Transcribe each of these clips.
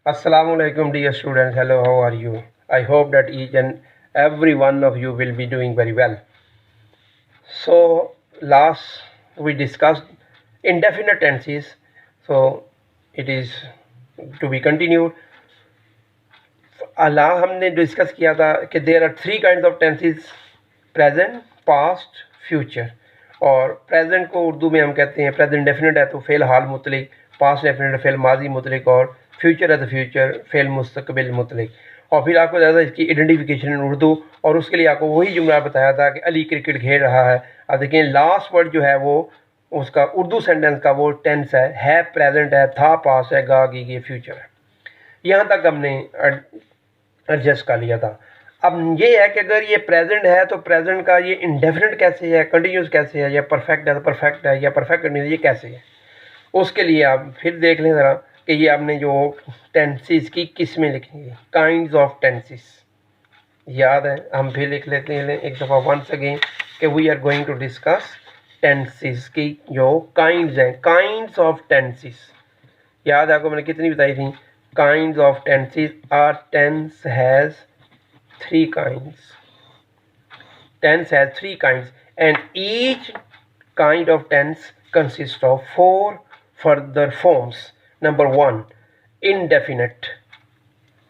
Assalamualaikum dear students, hello, how are you? I hope that each and every one of you will be doing very well. So last we discussed indefinite tenses, so it is to be continued. अला हमने discuss किया था कि there are three kinds of tenses, present, past, future. और present को उर्दू में हम कहते हैं प्रेजेंट डेफिनेट है तो फ़ेल हाल मुतलिक, पास्ट डेफिनेट है फ़ेल माजी मुतलिक, और फ्यूचर है तो फ्यूचर फ़ेल मुस्तकबिल मुतलिक। और फिर आपको ज़्यादा इसकी आइडेंटिफिकेशन इन उर्दू, और उसके लिए आपको वही जुमला बताया था कि अली क्रिकेट खेल रहा है। अब देखिए लास्ट वर्ड जो है वो उसका उर्दू सेंटेंस का वो टेंस है प्रेजेंट है, था पास्ट है, गा गी ये फ्यूचर है। यहाँ तक हमने एडजस्ट कर लिया था। अब ये है कि अगर ये प्रेजेंट है तो प्रेजेंट का ये इंडेफिनिट कैसे है, कंटिन्यूस कैसे है, या परफेक्ट है तो परफेक्ट है, या परफेक्ट कंटिन्यूस ये कैसे है। उसके लिए आप फिर देख लें ज़रा कि ये आपने जो टेंसेस की किस्में लिखी है, काइंड्स ऑफ टेंसेस याद है। हम फिर लिख लेते हैं एक दफ़ा वंस अगेन कि we are going to discuss tenses की जो काइंड्स हैं, काइंड्स ऑफ टेंसेस। याद है आपको मैंने कितनी बताई थी? Kinds of tenses are tense has three kinds. Tense has three kinds, and each kind of tense consists of four further forms. Number one, indefinite,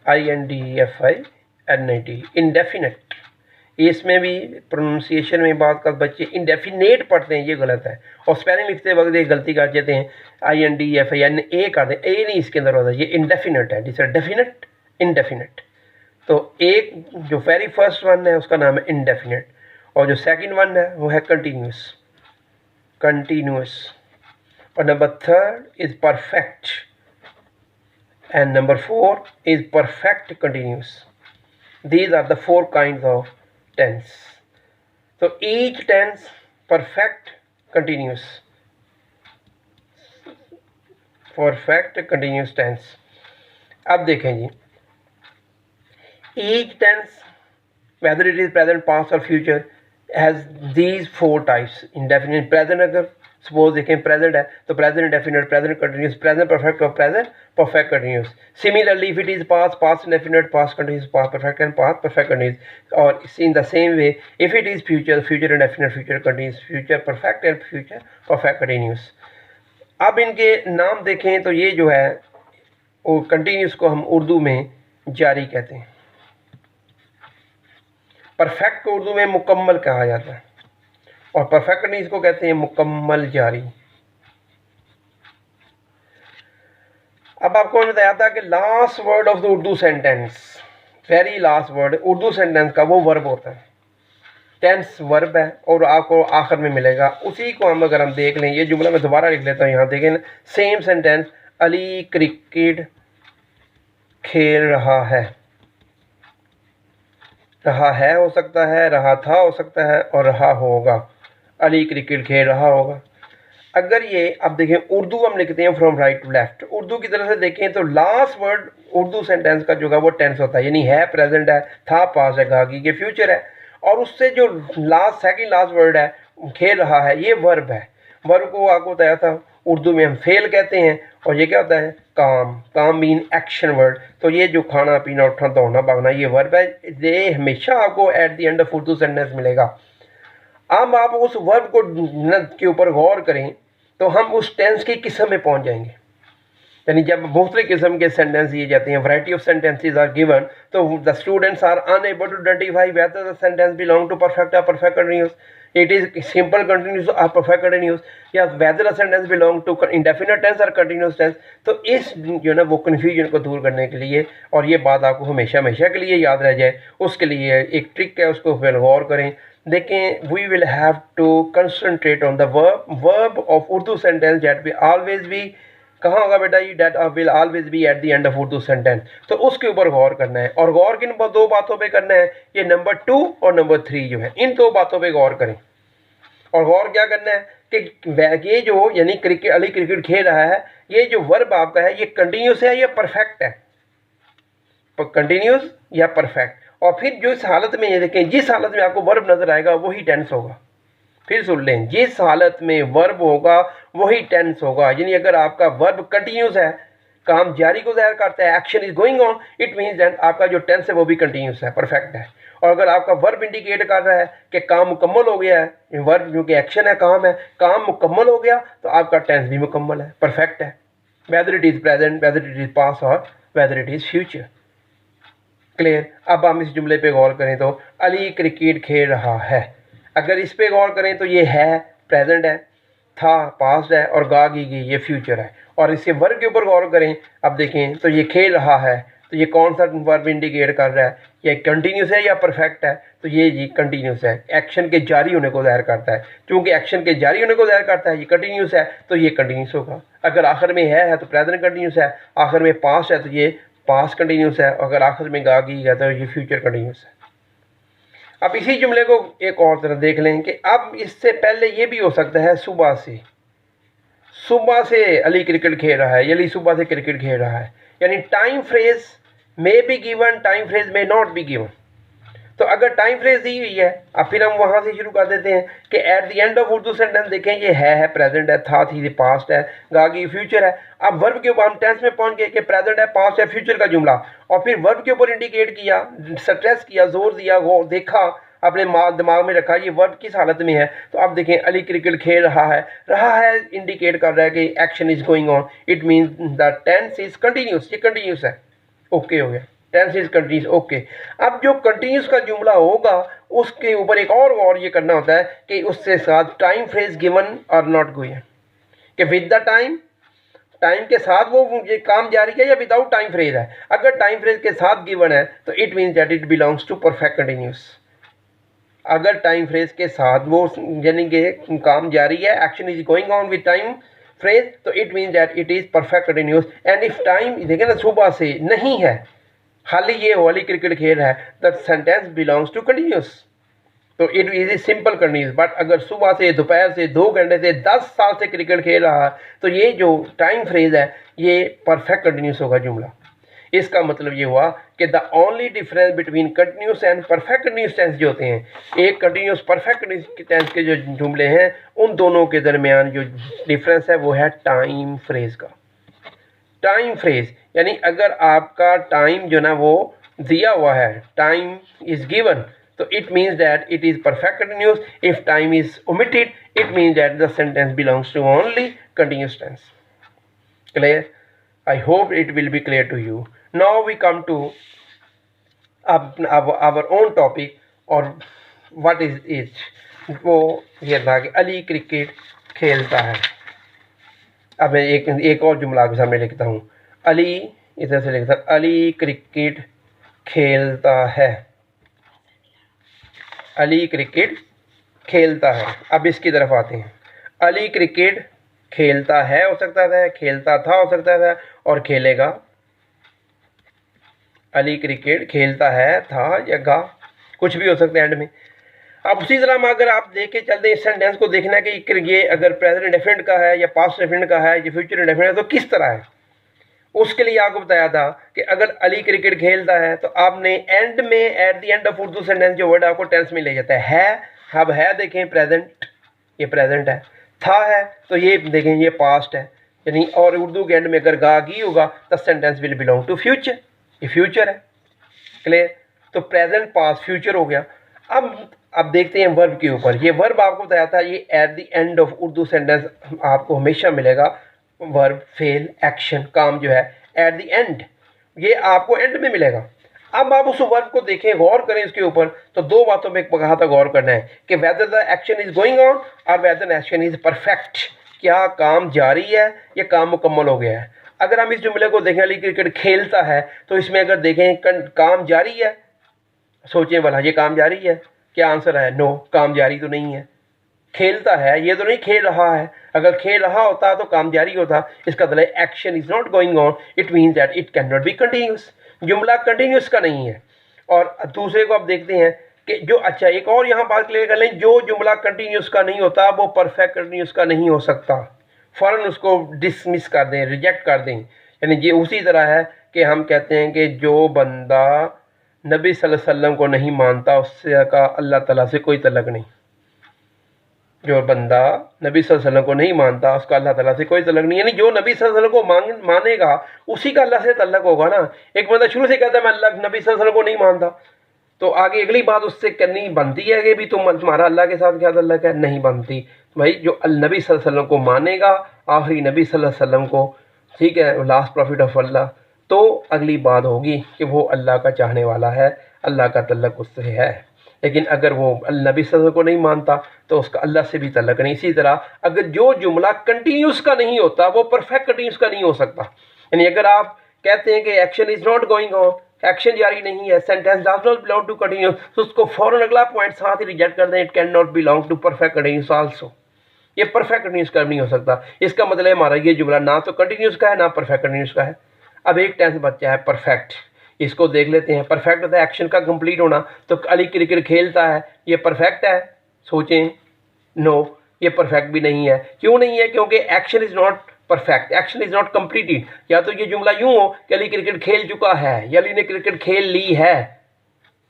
indefinite, indefinite. इसमें भी प्रोनाउंसिएशन में बात कर बच्चे इंडेफिनेट पढ़ते हैं, ये गलत है। और स्पेलिंग लिखते वक्त ये गलती कर देते हैं, INDEFINE कर दें, ए नहीं इसके अंदर होता है, ये इंडेफिनेट है, जिससे डेफिनेट इंडेफिनेट। तो एक जो वेरी फर्स्ट वन है उसका नाम है इंडेफिनेट, और जो सेकंड वन है वो है कंटिन्यूस, कंटिन्यूस। और number third is perfect, and number four is perfect continuous. These are the four kinds of tense. So each tense perfect continuous, perfect continuous tense. अब देखें जी, each tense whether it is present, past or future has these four types. Indefinite present, अगर suppose देखें present है तो present indefinite, present continuous, present perfect और present perfect continuous. Similarly if it is past, past indefinite, past continuous, past perfect and past perfect continuous. और in the same way if it is future, future indefinite, future continuous, future perfect and future perfect continuous. अब इनके नाम देखें तो ये जो है वो कंटिन्यूस को हम उर्दू में जारी कहते हैं, परफेक्ट को उर्दू में मुकम्मल कहा जाता है, और परफेक्ट कंटिन्यूस को कहते हैं मुकम्मल जारी। अब आपको मैंने बताया था कि last word of the Urdu sentence, very last word Urdu sentence का वो वर्ब होता है, टेंस वर्ब है, और आपको आखिर में मिलेगा। उसी को हम अगर हम देख लें, ये जुमला मैं दोबारा लिख लेता हूँ, यहाँ देखें सेम सेंटेंस, अली क्रिकेट खेल रहा है। रहा है हो सकता है, रहा था हो सकता है, और रहा होगा। अली क्रिकेट खेल रहा होगा। अगर ये अब देखें उर्दू हम लिखते हैं from right to left, Urdu की तरफ से देखें तो लास्ट वर्ड उर्दू सेंटेंस का जो है वो टेंस होता है, यानी है प्रेजेंट है, था पास्ट है, गागी के फ्यूचर है। और उससे जो लास्ट सेकंड लास्ट वर्ड है खेल रहा है, ये वर्ब है। वर्ब को आपको बताया था उर्दू में हम फेल कहते हैं, और ये क्या होता है? काम। काम मीन एक्शन वर्ड। तो ये जो खाना पीना उठना दौड़ना भागना ये वर्ब है, ये हमेशा आपको eight the end of Urdu sentence मिलेगा। अब आप उस वर्ब को के ऊपर गौर करें तो हम उस टेंस की किस्म में पहुंच जाएंगे। यानी जब मुख्तलिफ किस्म के सेंटेंस दिए जाते हैं, variety of sentences are given, तो the students are unable to identify whether the sentence belong to perfect और perfect continuous, it is simple continuous और परफेक्ट कंटिन्यूस, या whether the sentence belong to indefinite tense और continuous tense. तो इस जो ना वो कन्फ्यूजन को दूर करने के लिए, और ये बात आपको हमेशा हमेशा के लिए याद रह जाए, उसके लिए एक ट्रिक है, उसको फिर गौर करें। देखें, we will have to concentrate on the verb of Urdu sentence that will always be, कहाँ होगा बेटा ये? That will always be at the end of Urdu sentence. तो उसके ऊपर गौर करना है, और गौर किन दो बातों पे करना है? ये नंबर 2 और नंबर 3 जो है, इन दो बातों पे गौर करें। और गौर क्या करना है कि ये जो यानी क्रिकेट, अली क्रिकेट खेल रहा है, ये जो वर्ब आपका है ये कंटिन्यूस है या परफेक्ट है? कंटिन्यूस या परफेक्ट। और फिर जो इस हालत में ये देखें, जिस हालत में आपको वर्ब नजर आएगा वही टेंस होगा। फिर सुन लें, जिस हालत में वर्ब होगा वही टेंस होगा। यानी अगर आपका वर्ब कंटिन्यूस है काम जारी को ज़ाहिर करता है, action is going on, it means that आपका जो टेंस है वो भी कंटिन्यूस है, परफेक्ट है। और अगर आपका वर्ब इंडिकेट कर रहा है कि काम मुकम्मल हो गया है, वर्ब क्योंकि एक्शन है, काम मुकम्मल हो गया, तो आपका टेंस भी मुकम्मल है, परफेक्ट है, whether it is present, whether it is past और whether it is future. Clear. अब हम इस जुमले पे गौर करें तो अली क्रिकेट खेल रहा है, अगर इस पे गौर करें तो ये है प्रेजेंट है, था पास्ट है, और गा गी गई ये फ्यूचर है। और इसके वर्ब के ऊपर गौर करें, अब देखें तो ये खेल रहा है, तो ये कौन सा वर्ब इंडिकेट कर रहा है, ये कंटिन्यूस है या परफेक्ट है, तो ये कंटिन्यूस है, एक्शन के जारी होने को ज़ाहिर करता है। चूँकि एक्शन के जारी होने को ज़ाहिर करता है, ये कंटिन्यूस है, तो ये कंटिन्यूस होगा। अगर आखिर में है तो प्रेजेंट कंटिन्यूस है, आखिर में पास्ट है तो ये पास्ट कंटिन्यूस है, अगर आखिर में गा गी है तो ये फ्यूचर कंटिन्यूस है। अब इसी जुमले को एक और तरह देख लें कि अब इससे पहले ये भी हो सकता है सुबह से अली क्रिकेट खेल रहा है, अली सुबह से क्रिकेट खेल रहा है, यानी time phrase may be given, time phrase may not be given. तो अगर टाइम फ्रेज दी हुई है, अब फिर हम वहाँ से शुरू कर देते हैं कि eight the end of Urdu sentence देखें, ये है प्रेजेंट है, था थी पास्ट है, गागी फ्यूचर है। अब वर्ब के ऊपर हम टेंस में पहुंच गए कि प्रेजेंट है, पास्ट है, फ्यूचर का जुमला, और फिर वर्ब के ऊपर इंडिकेट किया, स्ट्रेस किया, जोर दिया, वो देखा, अपने दिमाग में रखा ये वर्ब किस हालत में है। तो अब देखें अली क्रिकेट खेल रहा है इंडिकेट कर रहा है कि action is going on, it means the tense is continuous, ये कंटिन्यूस है, ओके हो गया, टेंस इज कंटिन्यूस, ओके। अब जो कंटिन्यूस का जुमला होगा उसके ऊपर एक और ये करना होता है कि उससे साथ टाइम फ्रेज गिवन और नॉट गोइंग, कि विद द टाइम के साथ वो ये काम जारी है या विदाउट टाइम फ्रेज है। अगर टाइम फ्रेज के साथ गिवन है तो it means that it belongs to perfect continuous. अगर टाइम फ्रेज के साथ वो यानी कि काम जारी है, action is going on with time phrase, तो it means that it is perfect continuous. And if time देखें ना सुबह से नहीं है, खाली ये वाली क्रिकेट खेल है, the sentence belongs to continuous, तो it is a simple continuous. But अगर सुबह से, दोपहर से, 2 घंटे से, 10 साल से क्रिकेट खेल रहा है, तो ये जो टाइम फ्रेज है ये परफेक्ट कंटिन्यूस होगा जुमला। इसका ये हुआ कि the only difference between continuous and perfect continuous tense जो होते हैं, एक कंटिन्यूस परफेक्ट टेंस के जो जुमले हैं उन दोनों के दरमियान जो डिफरेंस है वो है टाइम फ्रेज का। टाइम फ्रेज यानी अगर आपका टाइम जो ना वो दिया हुआ है, टाइम इज गिवन, तो it means that it is perfect continuous. If time is omitted, it means that the sentence belongs to only continuous tense. Clear? I hope it will be clear to you. Now we come to our own topic, और what is it? वो ये था कि Ali cricket खेलता है। अब मैं एक और जुमला आपके सामने लिखता हूँ, अली, इधर से लिखता हूँ, अली क्रिकेट खेलता है, अली क्रिकेट खेलता है। अब इसकी तरफ आते हैं, अली क्रिकेट खेलता है हो सकता है, खेलता था हो सकता है, और खेलेगा। अली क्रिकेट खेलता है, था या गा, कुछ भी हो सकता है एंड में। अब उसी तरह में अगर आप देख के चलते हैं इस सेंटेंस को देखना है कि ये अगर प्रेजेंट इंडेफिनिट का है या पास्ट इंडेफिनिट का है या फ्यूचर इंडेफिनिट है तो किस तरह है। उसके लिए आपको बताया था कि अगर अली क्रिकेट खेलता है तो आपने एंड में, eight the end of Urdu sentence जो वर्ड आपको टेंस में ले जाता है। अब है देखें प्रेजेंट, ये प्रेजेंट है, था है तो ये देखें ये पास्ट है, यानी और उर्दू के एंड में अगर गागी होगा तो sentence will belong to future, ये फ्यूचर है। क्लियर? तो प्रेजेंट, पास्ट, फ्यूचर हो गया। अब देखते हैं वर्ब के ऊपर। ये वर्ब आपको बताया था ये eight the end of Urdu sentence आपको हमेशा मिलेगा, वर्ब, फेल, एक्शन, काम जो है एट द एंड, ये आपको एंड में मिलेगा। अब आप उस वर्ब को देखें, गौर करें इसके ऊपर, तो दो बातों पे कहा था गौर करना है कि whether the action is going on और वेदर एक्शन इज परफेक्ट, क्या काम जारी है या काम मुकम्मल हो गया है। अगर हम इस जुमले को देखें, अली क्रिकेट खेलता है, तो इसमें अगर देखें काम जारी है, सोचें भला ये काम जारी है, क्या आंसर है? नो, काम जारी तो नहीं है। खेलता है, ये तो नहीं खेल रहा है, अगर खेल रहा होता तो काम जारी होता। इसका मतलब action is not going on, it means that it can not be continuous, जुमला कंटिन्यूस का नहीं है। और दूसरे को आप देखते हैं कि जो, अच्छा एक और यहाँ बात क्लियर कर लें, जो जुमला कंटिन्यूस का नहीं होता वो परफेक्ट कंटिन्यूस का नहीं हो सकता, फ़ौरन उसको डिसमिस कर दें, रिजेक्ट कर दें। यानी ये उसी तरह है कि हम कहते हैं कि जो बंदा नबी सल्लल्लाहु अलैहि वसल्लम को नहीं मानता उससे का अल्लाह ताला से कोई तल्लक नहीं। जो बंदा नबी सल्लल्लाहु अलैहि वसल्लम को नहीं मानता उसका अल्लाह ताला से कोई तल्लक नहीं, यानी जो नबी सल्लल्लाहु अलैहि वसल्लम को मानेगा उसी का अल्लाह से तल्लक होगा ना। एक बंदा शुरू से कहता है मैं अल्लाह नबी सल्लल्लाहु अलैहि वसल्लम को नहीं मानता, तो आगे अगली बात उससे करनी बनती है कि भी तुम्हारा अल्लाह के साथ क्या तल्लक है, नहीं बनती। भाई जो नबी सल्लल्लाहु अलैहि वसल्लम को मानेगा, आखिरी नबी सल्लल्लाहु अलैहि वसल्लम को, ठीक है, लास्ट प्रॉफिट ऑफ अल्लाह, तो अगली बात होगी कि वो अल्लाह का चाहने वाला है, अल्लाह का तल्लक उससे है। लेकिन अगर वो नबी सल्लल्लाहु अलैहि वसल्लम को नहीं मानता तो उसका अल्लाह से भी तल्लक नहीं। इसी तरह अगर जो जुमला कंटिन्यूस का नहीं होता वो परफेक्ट कंटिन्यूस का नहीं हो सकता। यानी अगर आप कहते हैं कि action is not going on, action जारी नहीं है, sentence does not belong to continuous, तो उसको फौरन अगला पॉइंट साथ ही रिजेक्ट कर दें, it can not belong to perfect continuous also. ये परफेक्ट कंटिन्यूस का नहीं हो सकता। इसका मतलब हमारा ये जुमला ना तो कंटिन्यूस का है ना परफेक्ट कंटिन्यूस का है। अब एक टेंस बच्चा है परफेक्ट, इसको देख लेते हैं। परफेक्ट होता है एक्शन का कंप्लीट होना, तो अली क्रिकेट खेलता है, ये परफेक्ट है? सोचें, नो, ये परफेक्ट भी नहीं है। क्यों नहीं है? क्योंकि action is not perfect, action is not completed. या तो ये जुमला यूं हो कि अली क्रिकेट खेल चुका है या अली ने क्रिकेट खेल ली है,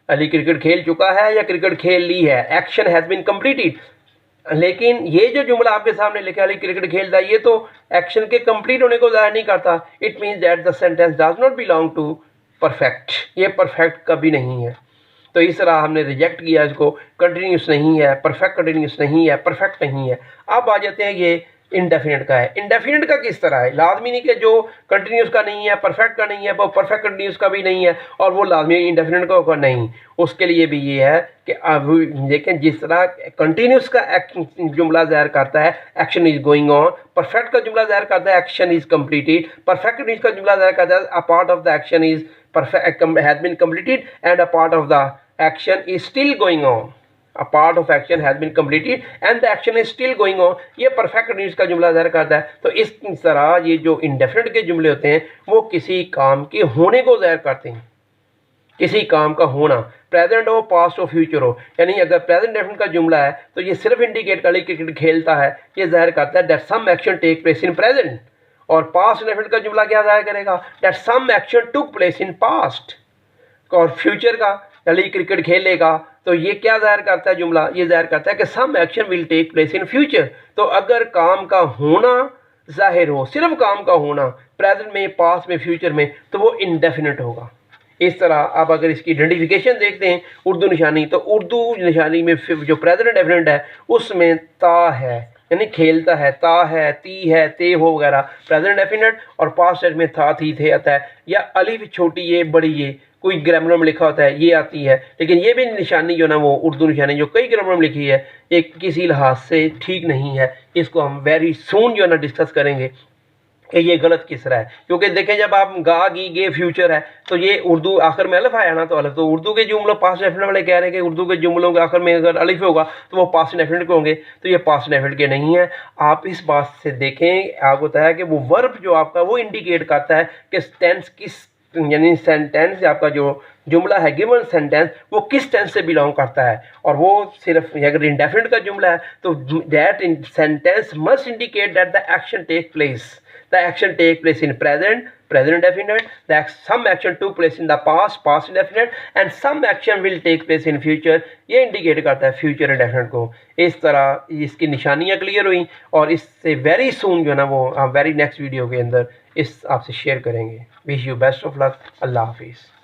अली क्रिकेट खेल चुका है या क्रिकेट खेल ली है, एक्शन हैज बीन कंप्लीटेड। लेकिन ये जो जुमला आपके सामने लिखा है अली क्रिकेट खेलता है, ये तो एक्शन के कंप्लीट होने को ज़ाहिर नहीं करता। It means that the sentence does not belong to perfect, ये परफेक्ट कभी नहीं है। तो इस तरह हमने रिजेक्ट किया इसको, कंटिन्यूस नहीं है, परफेक्ट कंटिन्यूस नहीं है, परफेक्ट नहीं है। अब आ जाते हैं ये इंडेफिनिट का है। इंडेफिनिट का किस तरह है? लाजमी नहीं कि जो कंटिन्यूस का नहीं है, परफेक्ट का नहीं है, वो परफेक्ट कंटिन्यूस का भी नहीं है और वो लाजमी इंडेफिनिट का होगा, नहीं। उसके लिए भी ये है कि अब देखें, जिस तरह कंटिन्यूस का जुमला ज़ाहिर करता है action is going on, perfect का जुमला ज़ाहिर करता है action is completed, perfect continuous का जुमला ज़ाहिर करता है a part of the action is perfect has been completed and a part of the action is still going on, a part of action has been completed and the action is still going on, ये perfect continuous का जुमला ज़ाहिर करता है। तो इस तरह ये जो इंडेफिनिट के जुमले होते हैं वो किसी काम के होने को ज़ाहिर करते हैं, किसी काम का होना, प्रेजेंट हो, पास्ट हो, फ्यूचर हो। यानी अगर प्रेजेंट डेफिनेट का जुमला है तो ये सिर्फ इंडिकेट कर क्रिकेट खेलता है, ये ज़ाहिर करता है that some action take place in present. और पास्ट डेफिनेट का जुमला क्या ज़ाहिर करेगा? That some action took place in past. और फ्यूचर का अली क्रिकेट खेलेगा, तो ये क्या ज़ाहिर करता है जुमला? ये ज़ाहिर करता है कि some action will take place in future. तो अगर काम का होना ज़ाहिर हो, सिर्फ काम का होना प्रेजेंट में, पास्ट में, फ्यूचर में, तो वो इंडेफिनिट होगा। इस तरह आप अगर इसकी आइडेंटिफिकेशन देखते हैं उर्दू निशानी, तो उर्दू निशानी में जो प्रेजेंट डेफिनेट है उसमें ता है, यानी खेलता है, ता है, ती है, ते हो वगैरह प्रेजेंट डेफिनेट, और पास्ट टेंस में था, थी, थे आता है, या अलिफ छोटी ये बड़ी ये कोई ग्रामर में लिखा होता है ये आती है। लेकिन ये भी निशानी जो ना वो उर्दू निशानी जो कई ग्रामर में लिखी है ये किसी लिहाज से ठीक नहीं है। इसको हम वेरी सून जो है ना डिस्कस करेंगे कि ये गलत किस तरह है। क्योंकि देखें जब आप गा गी गे फ्यूचर है तो ये उर्दू आखिर में अलिफ आया ना, तो अलिफ तो उर्दू के जुमलों पास्ट डेफिनेट वाले कह रहे हैं कि उर्दू के जुमलों के आखिर में अगर अलिफ होगा तो वो पास्ट डेफिनेट के होंगे, तो ये पास्ट डेफिनेट के नहीं है। आप इस बात से देखें, आपको बताया कि वो वर्ब जो आपका वो इंडिकेट करता है कि टेंस किस, यानी सेंटेंस आपका जो जुमला है गिवन सेंटेंस वो किस टेंस से बिलोंग करता है। और वो सिर्फ अगर इंडेफिनिट का जुमला है तो that in sentence must indicate that the action take place, the action take place in present, present indefinite, that some action took place in the past, past indefinite, and some action will take place in future, ये indicate करता है future indefinite को। इस तरह इसकी निशानियाँ clear हुई और इससे वेरी सून जो है ना वो हम वेरी नेक्स्ट वीडियो के अंदर इस आपसे शेयर करेंगे। Wish you best of luck. अल्लाह हाफिज़।